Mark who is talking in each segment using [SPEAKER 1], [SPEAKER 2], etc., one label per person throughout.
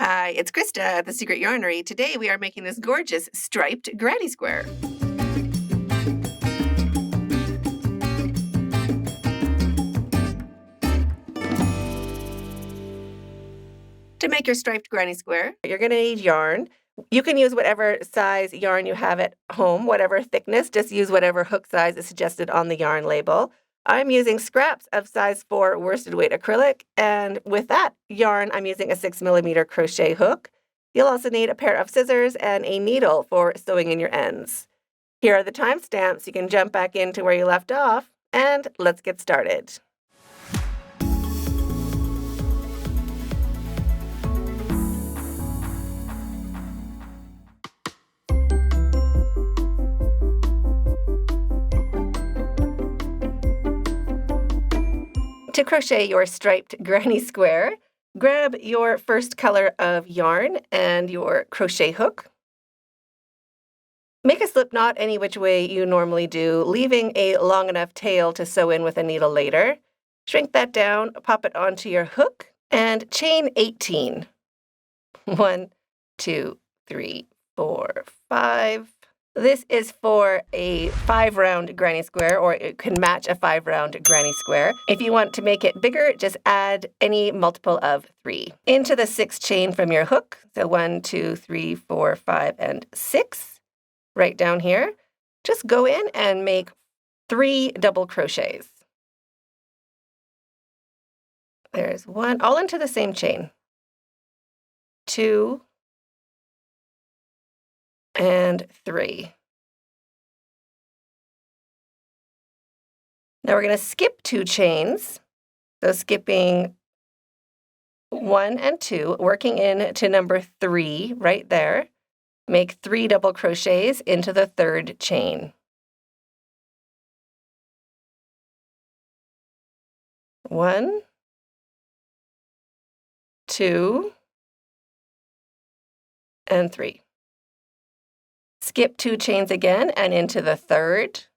[SPEAKER 1] Hi, it's Krista at the Secret Yarnery. Today we are making this gorgeous striped granny square. To make your striped granny square, you're going to need yarn. You can use whatever size yarn you have at home, whatever thickness. Just use whatever hook size is suggested on the yarn label. I'm using scraps of size 4 worsted weight acrylic, and with that yarn, I'm using a 6mm crochet hook. You'll also need a pair of scissors and a needle for sewing in your ends. Here are the timestamps. You can jump back into where you left off, and let's get started. To crochet your striped granny square, grab your first color of yarn and your crochet hook. Make a slip knot any which way you normally do, leaving a long enough tail to sew in with a needle later. Shrink that down, pop it onto your hook, and chain 18. 1, 2, 3, 4, 5. This is for a 5-round granny square, or it can match a 5-round granny square. If you want to make it bigger, just add any multiple of 3. Into the 6th chain from your hook, so 1, 2, 3, 4, 5, and 6. Right down here, just go in and make 3 double crochets. There's 1, all into the same chain. 2, and 3. Now we're going to skip 2 chains. So skipping 1 and 2, working into number 3 right there. Make 3 double crochets into the 3rd chain. 1, 2, and 3. Skip 2 chains again and into the 3rd,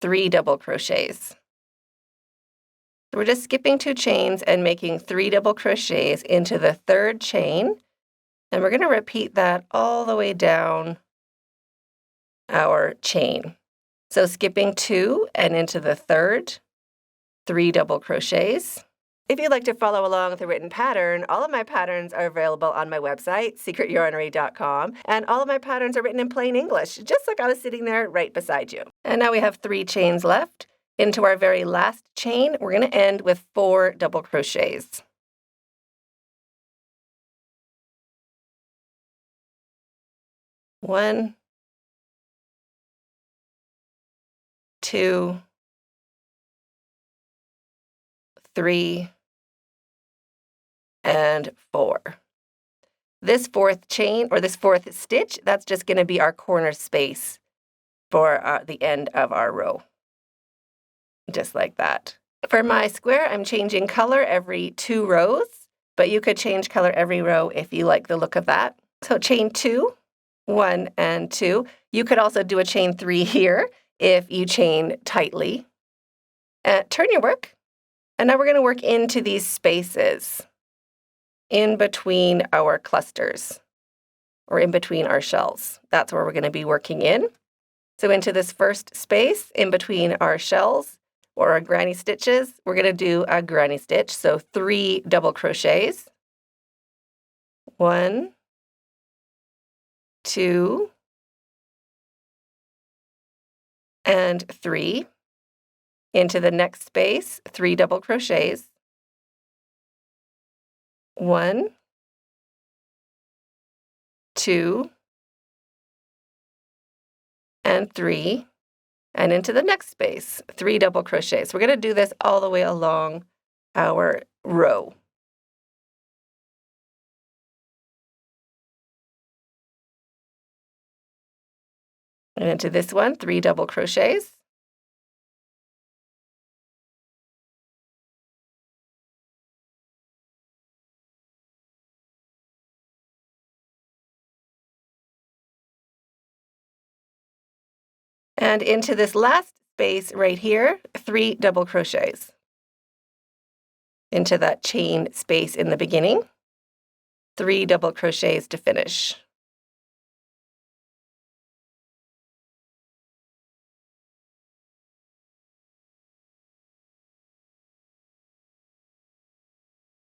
[SPEAKER 1] 3 double crochets. So we're just skipping 2 chains and making 3 double crochets into the 3rd chain, and we're going to repeat that all the way down our chain. So skipping 2 and into the 3rd, 3 double crochets. If you'd like to follow along with the written pattern, all of my patterns are available on my website, secretyarnery.com, and all of my patterns are written in plain English, just like I was sitting there right beside you. And now we have 3 chains left. Into our very last chain, we're going to end with 4 double crochets. One, 2, 3, and 4. This 4th chain, or this 4th stitch, that's just going to be our corner space for the end of our row. Just like that. For my square, I'm changing color every 2 rows, but you could change color every row if you like the look of that. So chain 2, 1 and 2. You could also do a chain 3 here if you chain tightly. Turn your work, and now we're going to work into these spaces in between our clusters, or in between our shells. That's where we're going to be working in. So into this first space in between our shells, or our granny stitches, we're going to do a granny stitch. So 3 double crochets. 1, 2, and 3. Into the next space, 3 double crochets. 1, 2, and 3. And into the next space, 3 double crochets. We're going to do this all the way along our row. And into this one, 3 double crochets. And into this last space right here, 3 double crochets into that chain space in the beginning. 3 double crochets to finish.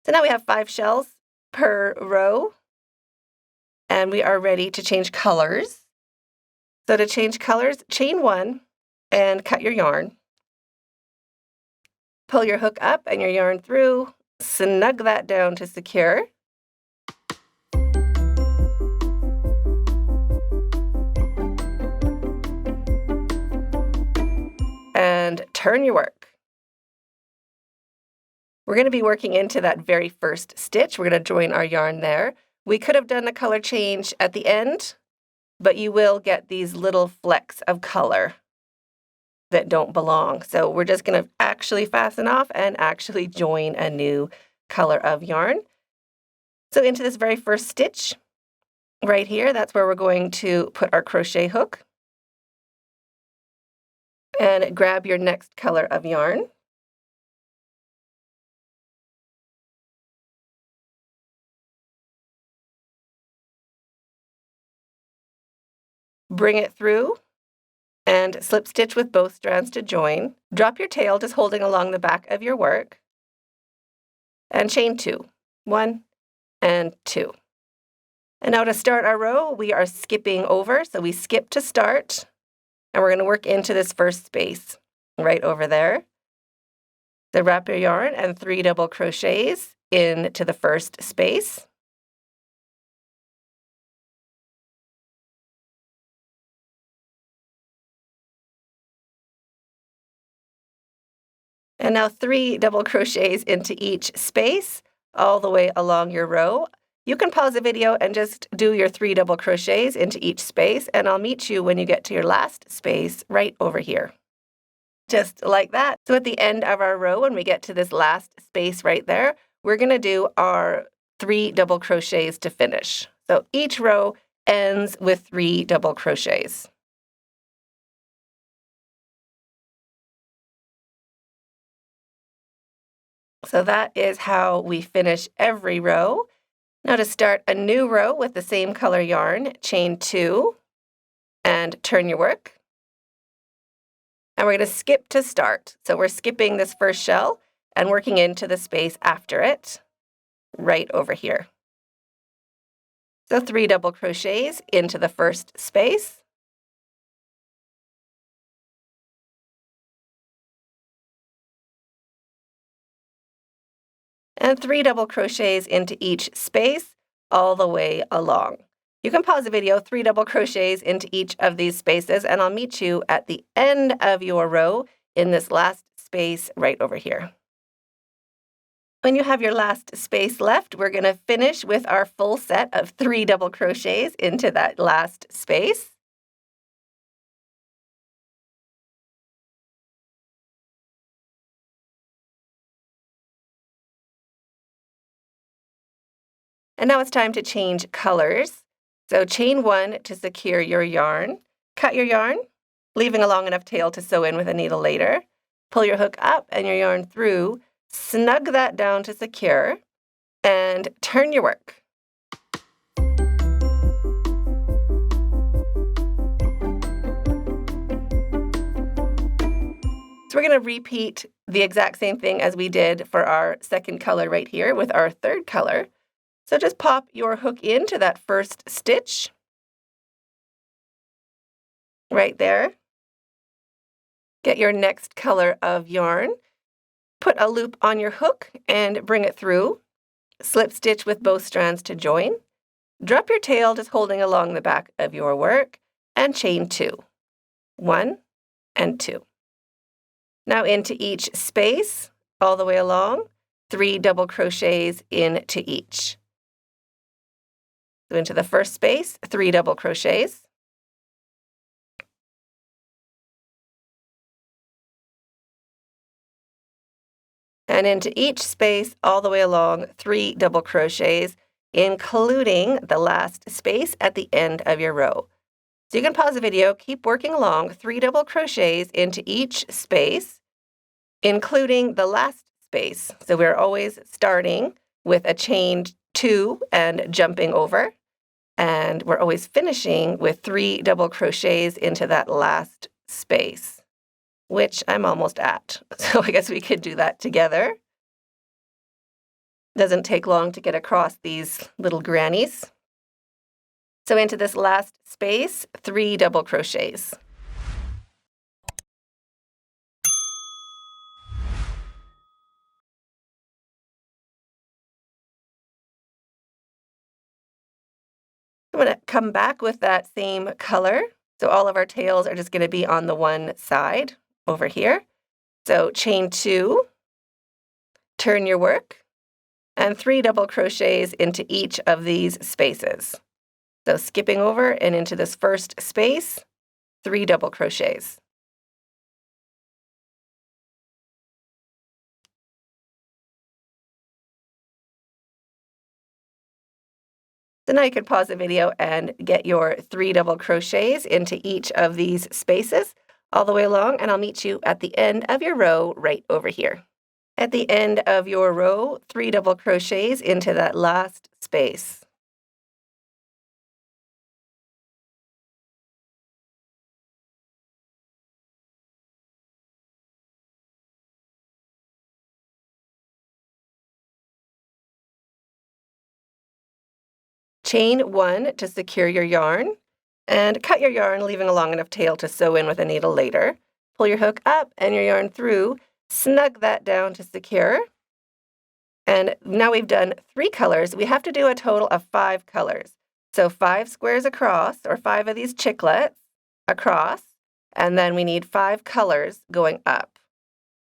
[SPEAKER 1] So now we have 5 shells per row, and we are ready to change colors. So to change colors, chain 1 and cut your yarn. Pull your hook up and your yarn through, snug that down to secure. And turn your work. We're going to be working into that very first stitch. We're going to join our yarn there. We could have done a color change at the end, but you will get these little flecks of color that don't belong. So we're just going to actually fasten off and actually join a new color of yarn. So into this very first stitch right here, that's where we're going to put our crochet hook. And grab your next color of yarn. Bring it through and slip stitch with both strands to join. Drop your tail, just holding along the back of your work, and chain 2. 1 and 2. And now to start our row, we are skipping over. So we skip to start, and we're going to work into this first space right over there. So wrap your yarn and 3 double crochets into the first space. And now 3 double crochets into each space all the way along your row. You can pause the video and just do your 3 double crochets into each space, and I'll meet you when you get to your last space right over here. Just like that. So at the end of our row, when we get to this last space right there, we're going to do our 3 double crochets to finish. So each row ends with 3 double crochets. So that is how we finish every row. Now to start a new row with the same color yarn, chain 2 and turn your work. And we're going to skip to start. So we're skipping this first shell and working into the space after it, right over here. So 3 double crochets into the first space. And 3 double crochets into each space all the way along. You can pause the video, 3 double crochets into each of these spaces, and I'll meet you at the end of your row in this last space right over here. When you have your last space left, we're going to finish with our full set of 3 double crochets into that last space. And now it's time to change colors. So chain 1 to secure your yarn. Cut your yarn, leaving a long enough tail to sew in with a needle later. Pull your hook up and your yarn through. Snug that down to secure, and turn your work. So we're going to repeat the exact same thing as we did for our second color right here with our third color. So just pop your hook into that first stitch right there. Get your next color of yarn. Put a loop on your hook and bring it through. Slip stitch with both strands to join. Drop your tail, just holding along the back of your work, and chain 2. 1 and 2. Now into each space, all the way along, 3 double crochets into each. So into the first space, 3 double crochets. And into each space, all the way along, 3 double crochets, including the last space at the end of your row. So you can pause the video, keep working along, 3 double crochets into each space, including the last space. So we're always starting with a chained 2 and jumping over. And we're always finishing with 3 double crochets into that last space, which I'm almost at. So I guess we could do that together. Doesn't take long to get across these little grannies. So into this last space, 3 double crochets. I'm going to come back with that same color. So all of our tails are just going to be on the one side over here. So chain 2, turn your work, and 3 double crochets into each of these spaces. So skipping over and into this first space, 3 double crochets. So now you can pause the video and get your 3 double crochets into each of these spaces all the way along, and I'll meet you at the end of your row right over here. At the end of your row, 3 double crochets into that last space. Chain 1 to secure your yarn, and cut your yarn, leaving a long enough tail to sew in with a needle later. Pull your hook up and your yarn through, snug that down to secure. And now we've done 3 colors. We have to do a total of 5 colors. So 5 squares across, or 5 of these chiclets across, and then we need 5 colors going up.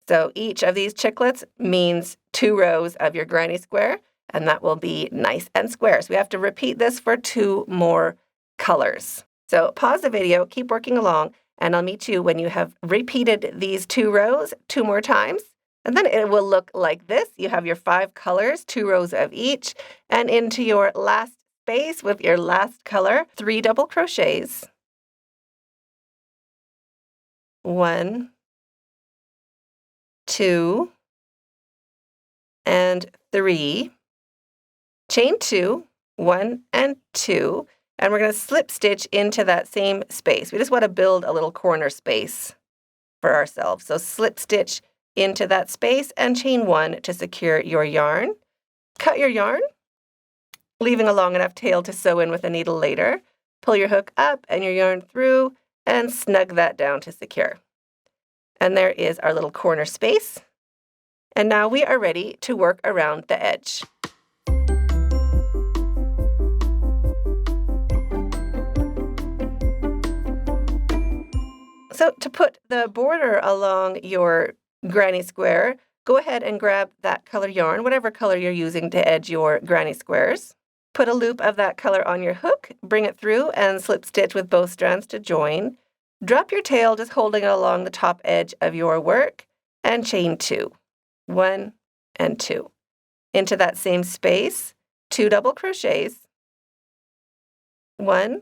[SPEAKER 1] So each of these chiclets means 2 rows of your granny square, and that will be nice and square. So we have to repeat this for 2 more colors. So pause the video, keep working along, and I'll meet you when you have repeated these 2 rows 2 more times. And then it will look like this. You have your 5 colors, 2 rows of each, and into your last space with your last color, 3 double crochets. 1, 2, and 3. Chain 2, 1 and 2, and we're going to slip stitch into that same space. We just want to build a little corner space for ourselves. So slip stitch into that space and chain 1 to secure your yarn. Cut your yarn, leaving a long enough tail to sew in with a needle later. Pull your hook up and your yarn through and snug that down to secure. And there is our little corner space. And now we are ready to work around the edge. So to put the border along your granny square, go ahead and grab that color yarn, whatever color you're using to edge your granny squares. Put a loop of that color on your hook, bring it through, and slip stitch with both strands to join. Drop your tail, just holding it along the top edge of your work, and chain 2. 1 and 2. Into that same space, 2 double crochets. 1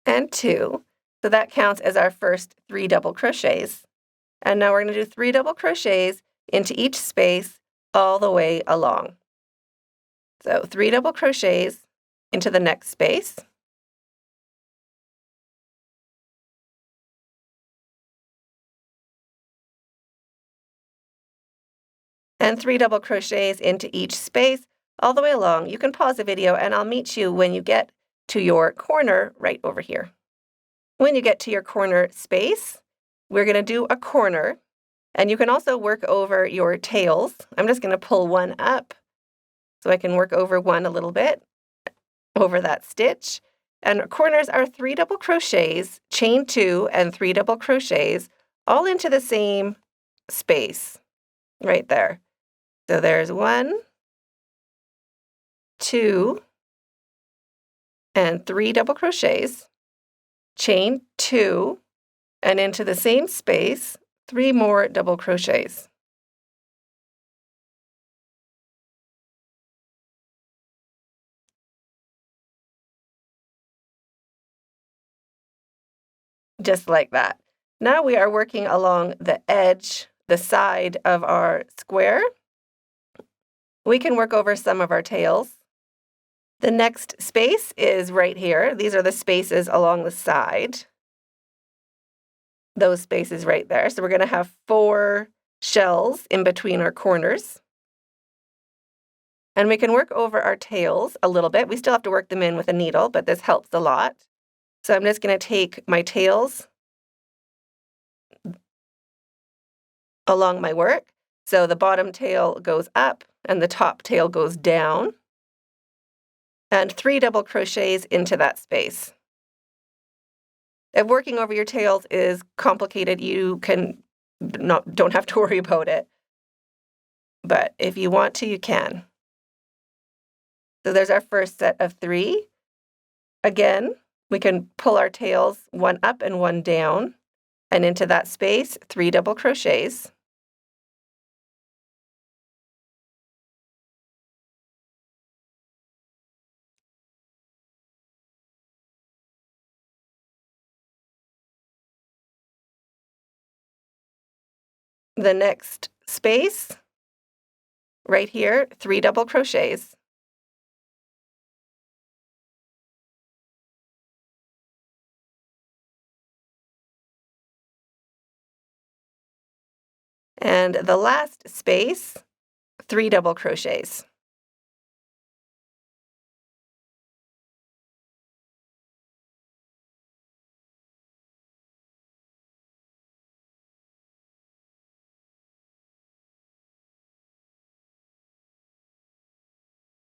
[SPEAKER 1] and 2. So that counts as our first 3 double crochets. And now we're going to do 3 double crochets into each space all the way along. So 3 double crochets into the next space. And 3 double crochets into each space all the way along. You can pause the video and I'll meet you when you get to your corner right over here. When you get to your corner space, we're going to do a corner, and you can also work over your tails. I'm just going to pull one up so I can work over one a little bit over that stitch. And corners are 3 double crochets, chain 2, and 3 double crochets all into the same space right there. So there's 1, 2, and 3 double crochets. Chain 2, and into the same space, 3 more double crochets. Just like that. Now we are working along the edge, the side of our square. We can work over some of our tails. The next space is right here. These are the spaces along the side. Those spaces right there. So we're going to have 4 shells in between our corners. And we can work over our tails a little bit. We still have to work them in with a needle, but this helps a lot. So I'm just going to take my tails along my work. So the bottom tail goes up and the top tail goes down. And 3 double crochets into that space. If working over your tails is complicated, you don't have to worry about it. But if you want to, you can. So there's our first set of 3. Again, we can pull our tails 1 up and 1 down, and into that space, 3 double crochets. The next space, right here, 3 double crochets. And the last space, 3 double crochets.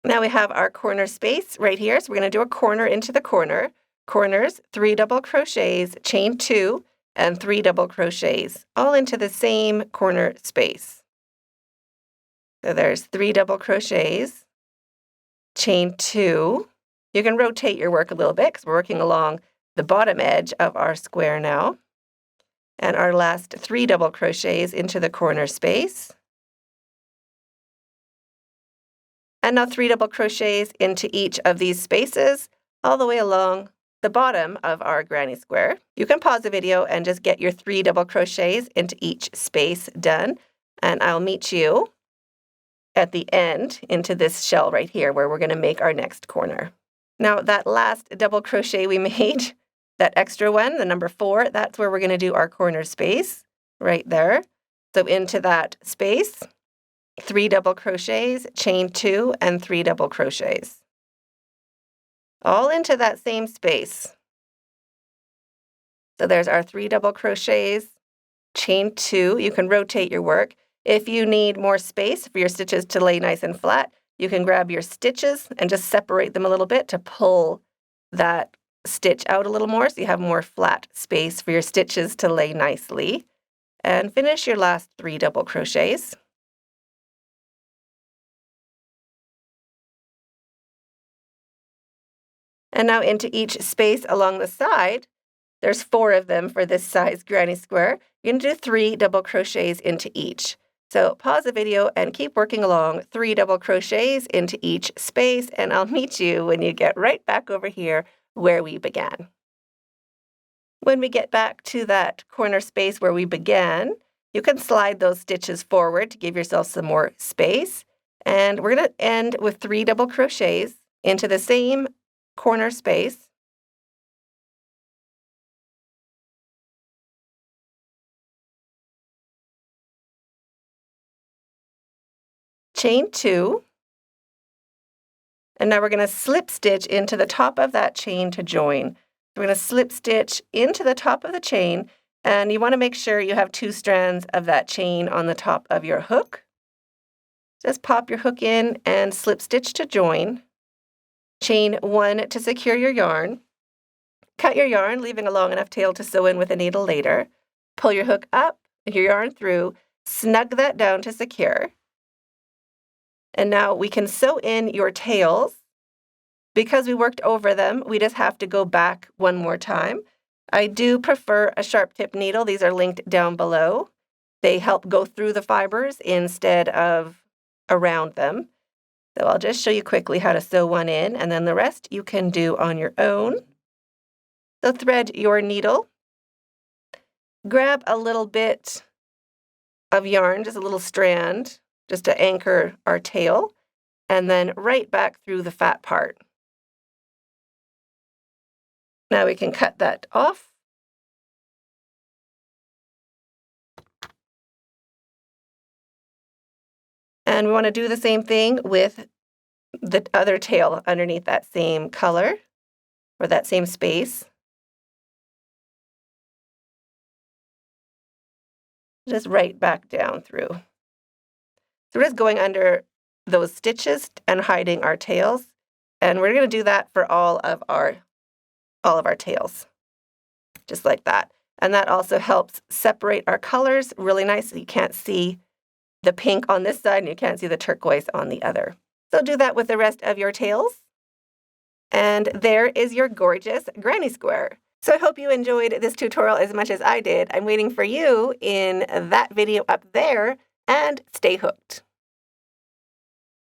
[SPEAKER 1] Now we have our corner space right here. So we're going to do a corner into the corner. Corners, 3 double crochets, chain 2, and 3 double crochets, all into the same corner space. So there's 3 double crochets, chain 2. You can rotate your work a little bit because we're working along the bottom edge of our square now. And our last 3 double crochets into the corner space. And now 3 double crochets into each of these spaces all the way along the bottom of our granny square. You can pause the video and just get your 3 double crochets into each space done. And I'll meet you at the end into this shell right here where we're going to make our next corner. Now that last double crochet we made, that extra one, the number 4, that's where we're going to do our corner space right there. So into that space, 3 double crochets, chain 2, and 3 double crochets. All into that same space. So there's our 3 double crochets, chain 2. You can rotate your work. If you need more space for your stitches to lay nice and flat, you can grab your stitches and just separate them a little bit to pull that stitch out a little more so you have more flat space for your stitches to lay nicely. And finish your last 3 double crochets. And now into each space along the side, there's 4 of them for this size granny square. You're going to do 3 double crochets into each. So pause the video and keep working along, 3 double crochets into each space, and I'll meet you when you get right back over here where we began. When we get back to that corner space where we began, you can slide those stitches forward to give yourself some more space. And we're going to end with 3 double crochets into the same corner space. Chain 2. And now we're going to slip stitch into the top of that chain to join. We're going to slip stitch into the top of the chain, and you want to make sure you have 2 strands of that chain on the top of your hook. Just pop your hook in and slip stitch to join. Chain 1 to secure your yarn. Cut your yarn, leaving a long enough tail to sew in with a needle later. Pull your hook up, your yarn through, snug that down to secure. And now we can sew in your tails. Because we worked over them, we just have to go back one more time. I do prefer a sharp tip needle. These are linked down below. They help go through the fibers instead of around them. So I'll just show you quickly how to sew one in, and then the rest you can do on your own. So thread your needle. Grab a little bit of yarn, just a little strand, just to anchor our tail. and then right back through the fat part. Now we can cut that off. And we want to do the same thing with the other tail underneath that same color or that same space. Just right back down through. So we're just going under those stitches and hiding our tails. And we're going to do that for all of our tails, just like that. And that also helps separate our colors really nice so you can't see the pink on this side and you can't see the turquoise on the other. So do that with the rest of your tails. And there is your gorgeous granny square. So I hope you enjoyed this tutorial as much as I did. I'm waiting for you in that video up there, and stay hooked.